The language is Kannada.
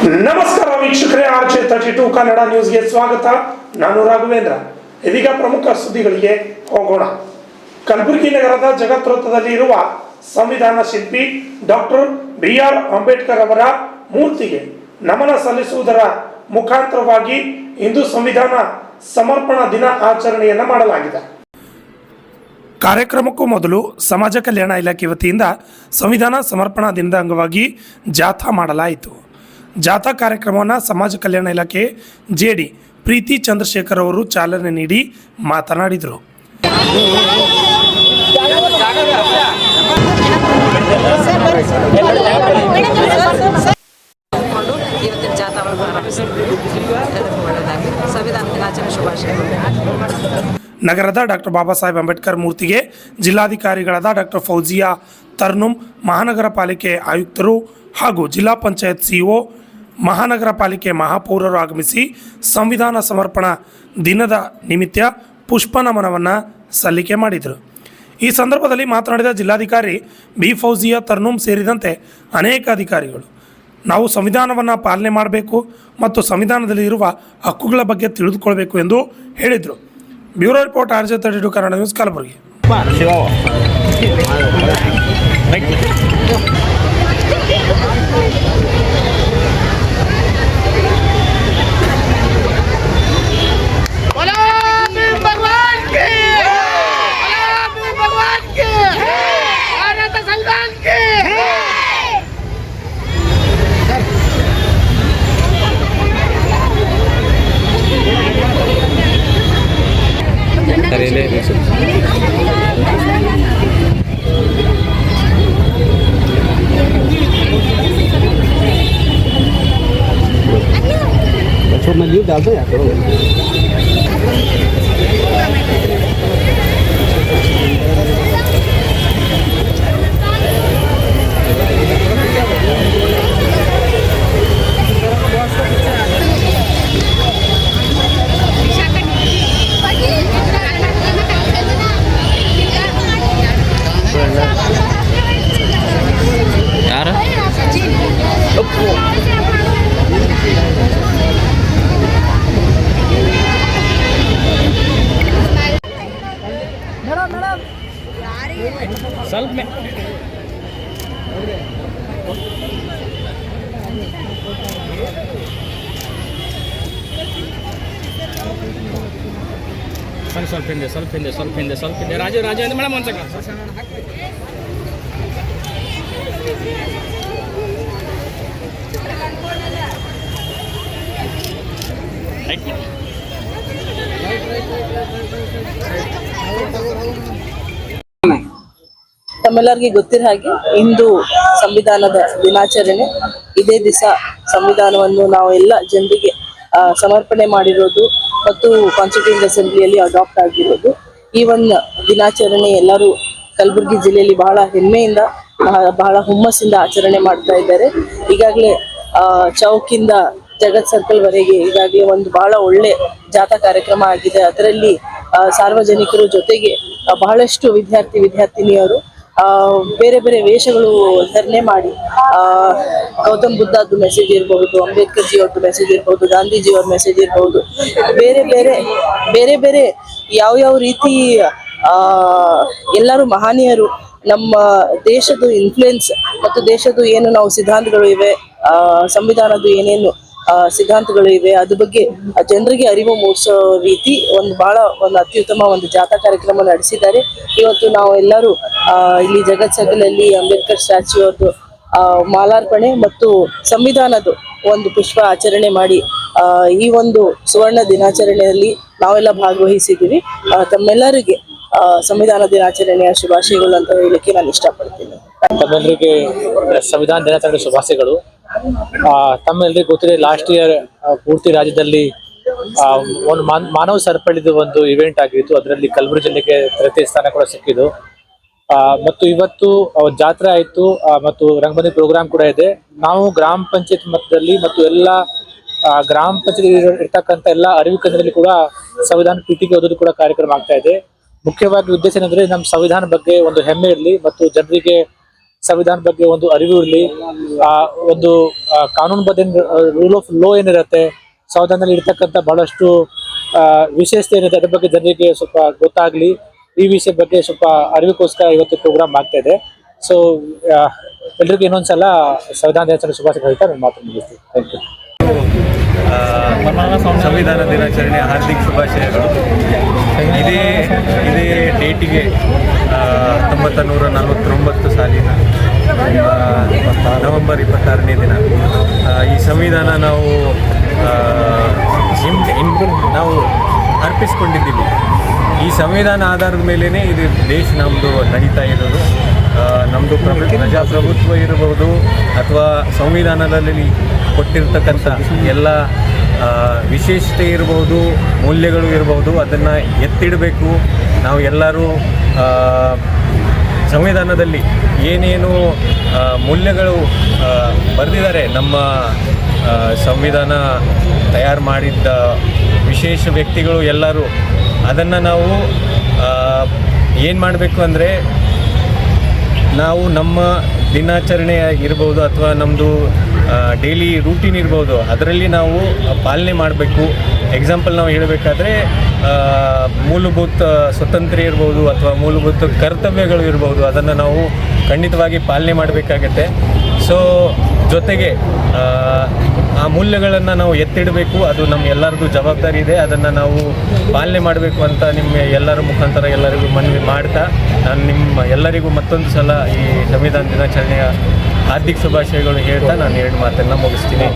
ನಮಸ್ಕಾರ ವೀಕ್ಷಕರೇ, RJ32 ಕನ್ನಡ ನ್ಯೂಸ್ಗೆ ಸ್ವಾಗತ. ನಾನು ರಾಘವೇಂದ್ರ. ಇದೀಗ ಪ್ರಮುಖ ಸುದ್ದಿಗಳಿಗೆ ಹೋಗೋಣ. ಕಲಬುರಗಿ ನಗರದ ಜಗತ್ವೃತ್ತದಲ್ಲಿ ಇರುವ ಸಂವಿಧಾನ ಶಿಲ್ಪಿ ಡಾಕ್ಟರ್ BR ಅಂಬೇಡ್ಕರ್ ಅವರ ಮೂರ್ತಿಗೆ ನಮನ ಸಲ್ಲಿಸುವುದರ ಮುಖಾಂತರವಾಗಿ ಇಂದು ಸಂವಿಧಾನ ಸಮರ್ಪಣಾ ದಿನ ಆಚರಣೆಯನ್ನು ಮಾಡಲಾಗಿದೆ. ಕಾರ್ಯಕ್ರಮಕ್ಕೂ ಮೊದಲು ಸಮಾಜ ಕಲ್ಯಾಣ ಇಲಾಖೆ ವತಿಯಿಂದ ಸಂವಿಧಾನ ಸಮರ್ಪಣಾ ದಿನದ ಅಂಗವಾಗಿ ಜಾಥಾ ಮಾಡಲಾಯಿತು. ಜಾಥಾ ಕಾರ್ಯಕ್ರಮವನ್ನು ಸಮಾಜ ಕಲ್ಯಾಣ ಇಲಾಖೆ JD ಪ್ರೀತಿ ಚಂದ್ರಶೇಖರ್ ಅವರು ಚಾಲನೆ ನೀಡಿ ಮಾತನಾಡಿದರು. ನಗರದ ಡಾಕ್ಟರ್ ಬಾಬಾ ಸಾಹೇಬ್ ಅಂಬೇಡ್ಕರ್ ಮೂರ್ತಿಗೆ ಜಿಲ್ಲಾಧಿಕಾರಿಗಳಾದ ಡಾಕ್ಟರ್ ಫೌಜಿಯಾ ತರ್ನುಮ್, ಮಹಾನಗರ ಪಾಲಿಕೆ ಆಯುಕ್ತರು ಹಾಗೂ ಜಿಲ್ಲಾ ಪಂಚಾಯತ್ CEO, ಮಹಾನಗರ ಪಾಲಿಕೆ ಮಹಾಪೌರರು ಆಗಮಿಸಿ ಸಂವಿಧಾನ ಸಮರ್ಪಣಾ ದಿನದ ನಿಮಿತ್ತ ಪುಷ್ಪ ನಮನವನ್ನು ಸಲ್ಲಿಕೆ ಮಾಡಿದರು. ಈ ಸಂದರ್ಭದಲ್ಲಿ ಮಾತನಾಡಿದ ಜಿಲ್ಲಾಧಿಕಾರಿ B. ಫೌಜಿಯಾ ತರ್ನುಮ್ ಸೇರಿದಂತೆ ಅನೇಕ ಅಧಿಕಾರಿಗಳು, ನಾವು ಸಂವಿಧಾನವನ್ನು ಪಾಲನೆ ಮಾಡಬೇಕು ಮತ್ತು ಸಂವಿಧಾನದಲ್ಲಿ ಇರುವ ಹಕ್ಕುಗಳ ಬಗ್ಗೆ ತಿಳಿದುಕೊಳ್ಬೇಕು ಎಂದು ಹೇಳಿದರು. Bureau report, RJ32 Kannada news, Kalaburagi. मैं लीव डाल दूँ यार करो। यार ಸ್ವಲ್ಪ में ಸ್ವಲ್ಪ ಹಿಂದೆ ರಾಜು ಎಂದು ಮೇಡಮ್ ಒಂದು ತಮ್ಮೆಲ್ಲರಿಗೂ ಗೊತ್ತಿರೋ ಹಾಗೆ ಇಂದು ಸಂವಿಧಾನದ ದಿನಾಚರಣೆ. ಇದೇ ದಿವಸ ಸಂವಿಧಾನವನ್ನು ನಾವು ಎಲ್ಲ ಜನರಿಗೆ ಸಮರ್ಪಣೆ ಮಾಡಿರೋದು ಮತ್ತು ಕಾನ್ಸ್ಟಿಟ್ಯೂಂಟ್ ಅಸೆಂಬ್ಲಿಯಲ್ಲಿ ಅಡಾಪ್ಟ್ ಆಗಿರೋದು. ಈ ಒಂದು ದಿನಾಚರಣೆ ಎಲ್ಲರೂ ಕಲಬುರಗಿ ಜಿಲ್ಲೆಯಲ್ಲಿ ಬಹಳ ಹೆಮ್ಮೆಯಿಂದ ಬಹಳ ಹುಮ್ಮಸ್ಸಿಂದ ಆಚರಣೆ ಮಾಡ್ತಾ ಇದ್ದಾರೆ. ಈಗಾಗಲೇ ಚೌಕಿಂದ ಜಗತ್ ಸರ್ಕಲ್ ವರೆಗೆ ಈಗಾಗಲೇ ಒಂದು ಬಹಳ ಒಳ್ಳೆ ಜಾಥಾ ಕಾರ್ಯಕ್ರಮ ಆಗಿದೆ. ಅದರಲ್ಲಿ ಸಾರ್ವಜನಿಕರು ಜೊತೆಗೆ ಬಹಳಷ್ಟು ವಿದ್ಯಾರ್ಥಿನಿಯರು ಬೇರೆ ಬೇರೆ ವೇಷಗಳು ಧರಣೆ ಮಾಡಿ ಗೌತಮ್ ಬುದ್ಧದ್ದು ಮೆಸೇಜ್ ಇರಬಹುದು, ಅಂಬೇಡ್ಕರ್ ಜಿ ಅವ್ರದ್ದು ಮೆಸೇಜ್ ಇರಬಹುದು, ಗಾಂಧೀಜಿ ಅವ್ರ ಮೆಸೇಜ್ ಇರಬಹುದು, ಬೇರೆ ಬೇರೆ ಯಾವ ರೀತಿ ಎಲ್ಲರೂ ಮಹನೀಯರು ನಮ್ಮ ದೇಶದ ಇನ್ಫ್ಲುಯೆನ್ಸ್ ಮತ್ತು ದೇಶದ ಏನು ನಾವು ಸಿದ್ಧಾಂತಗಳು ಇವೆ, ಸಂವಿಧಾನದ ಏನೇನು ಸಿದ್ಧಾಂತಗಳು ಇವೆ ಅದ್ರ ಬಗ್ಗೆ ಜನರಿಗೆ ಅರಿವು ಮೂಡಿಸೋ ರೀತಿ ಒಂದು ಅತ್ಯುತ್ತಮ ಒಂದು ಜಾಥಾ ಕಾರ್ಯಕ್ರಮ ನಡೆಸಿದ್ದಾರೆ. ಇವತ್ತು ನಾವು ಎಲ್ಲರೂ ಇಲ್ಲಿ ಜಗತ್ ಸರ್ಕಲಲ್ಲಿ ಅಂಬೇಡ್ಕರ್ ಸ್ಟ್ಯಾಚ್ಯೂ ಅವ್ರದ್ದು ಮಾಲಾರ್ಪಣೆ ಮತ್ತು ಸಂವಿಧಾನದ ಒಂದು ಪುಷ್ಪ ಆಚರಣೆ ಮಾಡಿ ಈ ಒಂದು ಸುವರ್ಣ ದಿನಾಚರಣೆಯಲ್ಲಿ ನಾವೆಲ್ಲ ಭಾಗವಹಿಸಿದ್ದೀವಿ. ತಮ್ಮೆಲ್ಲರಿಗೆ ಸಂವಿಧಾನ ದಿನಾಚರಣೆಯ ಶುಭಾಶಯಗಳು ಅಂತ ಹೇಳಲಿಕ್ಕೆ ನಾನು ಇಷ್ಟಪಡ್ತೀನಿ. ತಮ್ಮೆಲ್ಲರಿಗೆ ಸಂವಿಧಾನ ದಿನಾಚರಣೆ ಶುಭಾಶಯಗಳು. ತಮ್ಮೆಲ್ಲರಿಗೂ ಗೊತ್ತಿದೆ, ಲಾಸ್ಟ್ ಇಯರ್ ಪೂರ್ತಿ ರಾಜ್ಯದಲ್ಲಿ ಒಂದು ಮಾನವ ಸರಪಳಿದು ಒಂದು ಇವೆಂಟ್ ಆಗಿತ್ತು. ಅದರಲ್ಲಿ ಕಲಬುರಗಿ ಜಿಲ್ಲೆಗೆ ತೃತೀಯ ಸ್ಥಾನ ಕೂಡ ಸಿಕ್ಕಿದ್ದು. ಮತ್ತು ಇವತ್ತು ಜಾತ್ರೆ ಆಯಿತು ಮತ್ತು ರಂಗಭೂಮಿ ಪ್ರೋಗ್ರಾಮ್ ಕೂಡ ಇದೆ. ನಾವು ಗ್ರಾಮ ಪಂಚಾಯತ್ ಮಟ್ಟದಲ್ಲಿ ಮತ್ತು ಎಲ್ಲ ಗ್ರಾಮ ಪಂಚಾಯತ್ ಇರ್ತಕ್ಕಂಥ ಎಲ್ಲ ಅರಿವು ಕೇಂದ್ರದಲ್ಲಿ ಕೂಡ ಸಂವಿಧಾನ ಪೀಠಿಗೆ ಓದೋದು ಕೂಡ ಕಾರ್ಯಕ್ರಮ ಆಗ್ತಾ ಇದೆ. ಮುಖ್ಯವಾಗಿ ಉದ್ದೇಶ ಏನಂದ್ರೆ ನಮ್ಮ ಸಂವಿಧಾನ ಬಗ್ಗೆ ಒಂದು ಹೆಮ್ಮೆ ಇರಲಿ ಮತ್ತು ಜನರಿಗೆ ಸಂವಿಧಾನ ಬಗ್ಗೆ ಒಂದು ಅರಿವು ಇರಲಿ, ಒಂದು ಕಾನೂನುಬದ್ಧ ರೂಲ್ ಆಫ್ ಲೋ ಏನಿರುತ್ತೆ, ಸಂವಿಧಾನದಲ್ಲಿ ಇರ್ತಕ್ಕಂಥ ಬಹಳಷ್ಟು ವಿಶೇಷತೆ ಏನಿದೆ ಅದ್ರ ಬಗ್ಗೆ ಜನರಿಗೆ ಸ್ವಲ್ಪ ಗೊತ್ತಾಗ್ಲಿ, ಈ ವಿಷಯ ಬಗ್ಗೆ ಸ್ವಲ್ಪ ಅರಿವಿಗೋಸ್ಕರ ಇವತ್ತು ಪ್ರೋಗ್ರಾಮ್ ಆಗ್ತಾ ಇದೆ. ಸೊ ಎಲ್ರಿಗೂ ಇನ್ನೊಂದ್ಸಲ ಸಂವಿಧಾನ ದಿನಾಚರಣೆ ಶುಭಾಶಯ ಹೇಳ್ತಾ ನಾನು ಮಾತು ಮುಗಿಸ್ತೀನಿ. Thank you. ಸಂವಿಧಾನ ದಿನಾಚರಣೆ ಹಾರ್ದಿಕ ಶುಭಾಶಯಗಳು. ಇದೇ ಡೇಟಿಗೆ 1949 ಸಾಲಿನ ನವೆಂಬರ್ 26ನೇ ದಿನ ಈ ಸಂವಿಧಾನ ನಾವು ಅರ್ಪಿಸ್ಕೊಂಡಿದ್ದೀವಿ. ಈ ಸಂವಿಧಾನ ಆಧಾರದ ಮೇಲೇ ಇದು ದೇಶ ನಮ್ಮದು ನಡೀತಾ ಇರೋದು. ನಮ್ಮದು ಪ್ರಜಾಪ್ರಭುತ್ವ ಇರಬಹುದು ಅಥವಾ ಸಂವಿಧಾನದಲ್ಲಿ ಕೊಟ್ಟಿರ್ತಕ್ಕಂಥ ಎಲ್ಲ ವಿಶೇಷತೆ ಇರ್ಬೋದು, ಮೌಲ್ಯಗಳು ಇರ್ಬೋದು, ಅದನ್ನು ಎತ್ತಿಡಬೇಕು. ನಾವು ಎಲ್ಲರೂ ಸಂವಿಧಾನದಲ್ಲಿ ಏನೇನು ಮೌಲ್ಯಗಳು ಬರೆದಿದ್ದಾರೆ, ನಮ್ಮ ಸಂವಿಧಾನ ತಯಾರು ಮಾಡಿದ್ದ ವಿಶೇಷ ವ್ಯಕ್ತಿಗಳು ಎಲ್ಲರೂ, ಅದನ್ನು ನಾವು ಏನು ಮಾಡಬೇಕು ಅಂದರೆ, ನಾವು ನಮ್ಮ ದಿನಾಚರಣೆ ಇರ್ಬೋದು ಅಥವಾ ನಮ್ಮದು ಡೈಲಿ ರೂಟೀನ್ ಇರ್ಬೋದು, ಅದರಲ್ಲಿ ನಾವು ಪಾಲನೆ ಮಾಡಬೇಕು. ಎಕ್ಸಾಂಪಲ್ ನಾವು ಹೇಳಬೇಕಾದ್ರೆ ಮೂಲಭೂತ ಸ್ವಾತಂತ್ರ್ಯ ಇರ್ಬೋದು ಅಥವಾ ಮೂಲಭೂತ ಕರ್ತವ್ಯಗಳು ಇರ್ಬೋದು, ಅದನ್ನು ನಾವು ಖಂಡಿತವಾಗಿ ಪಾಲನೆ ಮಾಡಬೇಕಾಗತ್ತೆ. ಸೊ ಜೊತೆಗೆ ಆ ಮೌಲ್ಯಗಳನ್ನು ನಾವು ಎತ್ತಿಡಬೇಕು. ಅದು ನಮ್ಮ ಎಲ್ಲರದ್ದು ಜವಾಬ್ದಾರಿ ಇದೆ. ಅದನ್ನು ನಾವು ಪಾಲನೆ ಮಾಡಬೇಕು ಅಂತ ನಿಮ್ಮ ಎಲ್ಲರ ಮುಖಾಂತರ ಎಲ್ಲರಿಗೂ ಮನವಿ ಮಾಡ್ತಾ, ನಾನು ನಿಮ್ಮ ಎಲ್ಲರಿಗೂ ಮತ್ತೊಂದು ಸಲ ಈ ಸಂವಿಧಾನ ದಿನಾಚರಣೆಯ ಹಾರ್ದಿಕ ಶುಭಾಶಯಗಳು ಹೇಳ್ತಾ ನಾನು 2 ಮಾತನ್ನು ಮುಗಿಸ್ತೀನಿ.